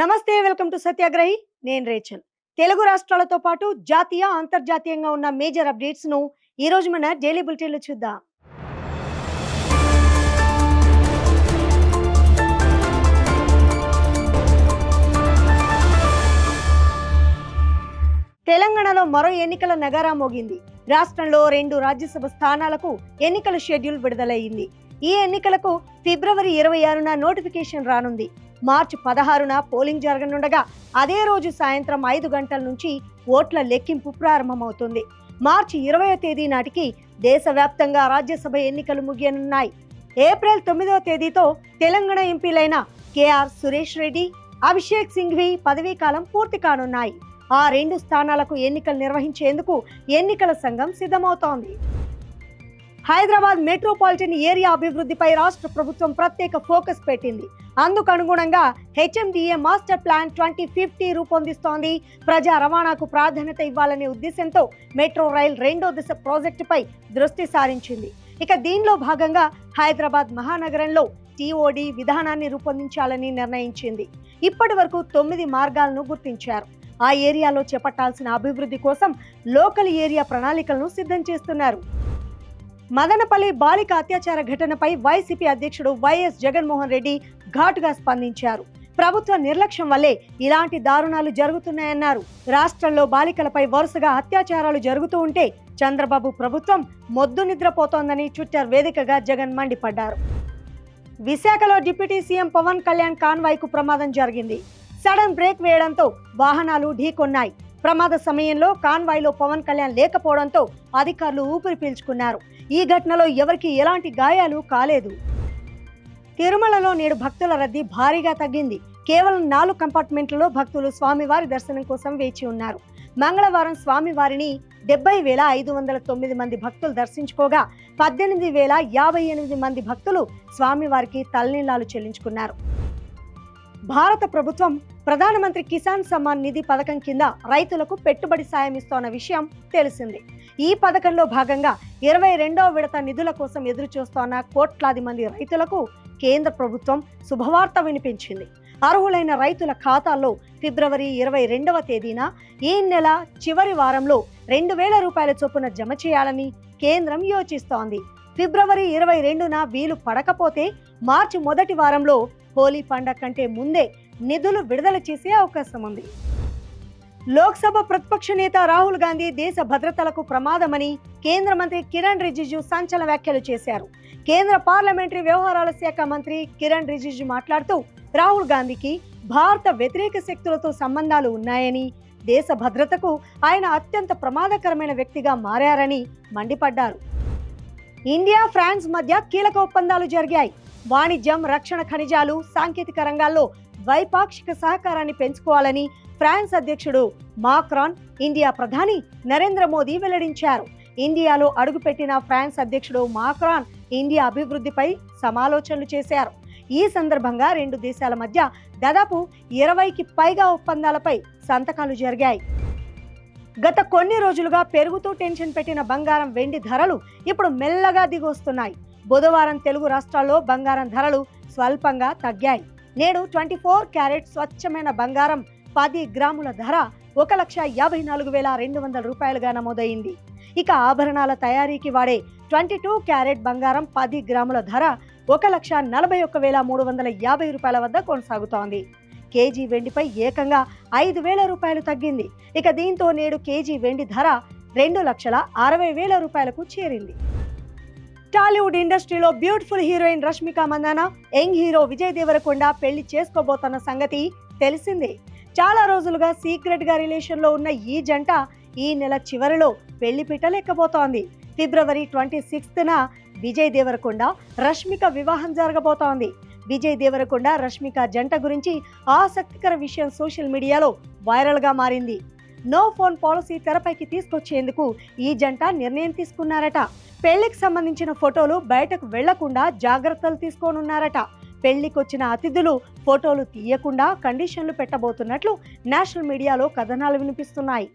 నమస్తే, welcome to సత్యాగ్రహి. నేను Rachel. Telugu రాష్ట్రాలతో పాటు జాతీయ అంతర్జాతీయంగా ఉన్న మేజర్ అప్డేట్స్ ను ఈ రోజు మన డైలీ బులెటిన్ లో చూద్దాం. తెలంగాణలో మరో ఎన్నికల నగారా మోగింది. రాష్ట్రంలో 2 రాజ్యసభ స్థానాలకు ఎన్నికల షెడ్యూల్ విడుదలయ్యింది. ఈ ఎన్నికలకు ఫిబ్రవరి 26న నోటిఫికేషన్ రానుంది. మార్చి 16న పోలింగ్ జరగనుండగా అదే రోజు సాయంత్రం 5 గంటల నుంచి ఓట్ల లెక్కింపు ప్రారంభమవుతుంది. మార్చి 20వ తేదీ నాటికి దేశవ్యాప్తంగా రాజ్యసభ ఎన్నికలు ముగియనున్నాయి. ఏప్రిల్ 9వ తేదీతో తెలంగాణ ఎంపీలైన కేఆర్ సురేష్ రెడ్డి, అభిషేక్ సింఘ్వి పదవీ కాలం పూర్తి కానున్నాయి. ఆ 2 స్థానాలకు ఎన్నికలు నిర్వహించేందుకు ఎన్నికల సంఘం సిద్ధమవుతోంది. హైదరాబాద్ మెట్రోపాలిటన్ ఏరియా అభివృద్ధిపై రాష్ట్ర ప్రభుత్వం ప్రత్యేక ఫోకస్ పెట్టింది. అందుకు అనుగుణంగా హెచ్ఎండిఏ మాస్టర్ ప్లాన్ 2050 రూపొందిస్తోంది. ప్రజా రవాణాకు ప్రాధాన్యత ఇవ్వాలనే ఉద్దేశంతో మెట్రో రైల్ 2వ దశ ప్రాజెక్టుపై దృష్టి సారించింది. ఇక దీనిలో భాగంగా హైదరాబాద్ మహానగరంలో టీఓడి విధానాన్ని రూపొందించాలని నిర్ణయించింది. ఇప్పటి వరకు 9 మార్గాలను గుర్తించారు. ఆ ఏరియాలో చేపట్టాల్సిన అభివృద్ధి కోసం లోకల్ ఏరియా ప్రణాళికలను సిద్ధం చేస్తున్నారు. మదనపల్లి బాలిక అత్యాచార ఘటనపై వైసీపీ అధ్యక్షుడు వైఎస్ జగన్మోహన్ రెడ్డి ఘాటుగా స్పందించారు. ప్రభుత్వ నిర్లక్ష్యం వల్లే ఇలాంటి దారుణాలు జరుగుతున్నాయన్నారు. రాష్ట్రంలో బాలికలపై వరుసగా అత్యాచారాలు జరుగుతూ ఉంటే చంద్రబాబు ప్రభుత్వం మొద్దు నిద్రపోతోందని ట్విట్టర్ వేదికగా జగన్ మండిపడ్డారు. విశాఖలో డిప్యూటీ సీఎం పవన్ కళ్యాణ్ కాన్వాయ్కు ప్రమాదం జరిగింది. సడన్ బ్రేక్ వేయడంతో వాహనాలు ఢీకొన్నాయి. ప్రమాద సమయంలో కాన్వాయ్లో పవన్ కళ్యాణ్ లేకపోవడంతో అధికారులు ఊపిరి పీల్చుకున్నారు. ఈ ఘటనలో ఎవరికి ఎలాంటి గాయాలు కాలేదు. తిరుమలలో నేడు భక్తుల రద్దీ భారీగా తగ్గింది. కేవలం 4 కంపార్ట్మెంట్లలో భక్తులు స్వామివారి దర్శనం కోసం వేచి ఉన్నారు. మంగళవారం స్వామివారిని 70,509 మంది భక్తులు దర్శించుకోగా 18,058 మంది భక్తులు స్వామివారికి తలనీలాలు చెల్లించుకున్నారు. భారత ప్రభుత్వం ప్రధానమంత్రి కిసాన్ సమ్మాన్ నిధి పథకం కింద రైతులకు పెట్టుబడి సాయం ఇస్తోన్న విషయం తెలిసిందే. ఈ పథకంలో భాగంగా 22వ విడత నిధుల కోసం ఎదురు చూస్తోన్న కోట్లాది మంది రైతులకు కేంద్ర ప్రభుత్వం శుభవార్త వినిపించింది. అర్హులైన రైతుల ఖాతాల్లో ఫిబ్రవరి 22వ తేదీన ఈ నెల చివరి వారంలో 2,000 రూపాయల చొప్పున జమ చేయాలని కేంద్రం యోచిస్తోంది. ఫిబ్రవరి 22న వీలు పడకపోతే మార్చి మొదటి వారంలో హోలీ పండగ కంటే ముందే నిధులు విడుదల చేసే అవకాశం ఉంది. లోక్సభ ప్రతిపక్ష నేత రాహుల్ గాంధీ దేశ భద్రతలకు ప్రమాదమని కేంద్ర మంత్రి కిరణ్ రిజిజు సంచలన వ్యాఖ్యలు చేశారు. కేంద్ర పార్లమెంటరీ వ్యవహారాల శాఖ మంత్రి కిరణ్ రిజిజు మాట్లాడుతూ రాహుల్ గాంధీకి భారత వ్యతిరేక శక్తులతో సంబంధాలు ఉన్నాయని, దేశ భద్రతకు ఆయన అత్యంత ప్రమాదకరమైన వ్యక్తిగా మారారని మండిపడ్డారు. ఇండియా, ఫ్రాన్స్ మధ్య కీలక ఒప్పందాలు జరిగాయి. వాణిజ్యం, రక్షణ, ఖనిజాలు, సాంకేతిక రంగాల్లో ద్వైపాక్షిక సహకారాన్ని పెంచుకోవాలని ఫ్రాన్స్ అధ్యక్షుడు మాక్రాన్, ఇండియా ప్రధాని నరేంద్ర మోదీ వెల్లడించారు. ఇండియాలో అడుగుపెట్టిన ఫ్రాన్స్ అధ్యక్షుడు మాక్రాన్ ఇండియా అభివృద్ధిపై సమాలోచనలు చేశారు. ఈ సందర్భంగా 2 దేశాల మధ్య దాదాపు 20కి పైగా ఒప్పందాలపై సంతకాలు జరిగాయి. గత కొన్ని రోజులుగా పెరుగుతూ టెన్షన్ పెట్టిన బంగారం, వెండి ధరలు ఇప్పుడు మెల్లగా దిగొస్తున్నాయి. బుధవారం తెలుగు రాష్ట్రాల్లో బంగారం ధరలు స్వల్పంగా తగ్గాయి. నేడు 24 క్యారెట్ స్వచ్ఛమైన బంగారం 10 గ్రాముల ధర 1,54,200 రూపాయలుగా నమోదైంది. ఇక ఆభరణాల తయారీకి వాడే 22 క్యారెట్ బంగారం 10 గ్రాముల ధర 1,41,350 రూపాయల వద్ద కొనసాగుతోంది. కేజీ వెండిపై ఏకంగా 5,000 రూపాయలు తగ్గింది. ఇక దీంతో నేడు కేజీ వెండి ధర 2,60,000 రూపాయలకు చేరింది. టాలీవుడ్ ఇండస్ట్రీలో beautiful heroine Rashmika Mandanna young hero Vijay Deverakonda పెళ్లి చేసుకోబోతున్న సంగతి తెలిసిందే. చాలా రోజులుగా సీక్రెట్ గా రిలేషన్ లో ఉన్న ఈ జంట ఈ నెల చివరిలో పెళ్లి పిట్టలెక్కబోతోంది. ఫిబ్రవరి 26న విజయ్ దేవరకొండ, రష్మిక వివాహం జరగబోతోంది. విజయ్ దేవరకొండ, రష్మిక జంట గురించి ఆసక్తికర విషయం సోషల్ మీడియాలో వైరల్ గా మారింది. నో ఫోన్ పాలసీ తెరపైకి తీసుకొచ్చేందుకు ఈ జంట నిర్ణయం తీసుకున్నారట. పెళ్లికి సంబంధించిన ఫోటోలు బయటకు వెళ్లకుండా జాగ్రత్తలు తీసుకోనున్నారట. పెళ్లికొచ్చిన అతిథులు ఫోటోలు తీయకుండా కండిషన్లు పెట్టబోతున్నట్లు నేషనల్ మీడియాలో కథనాలు వినిపిస్తున్నాయి.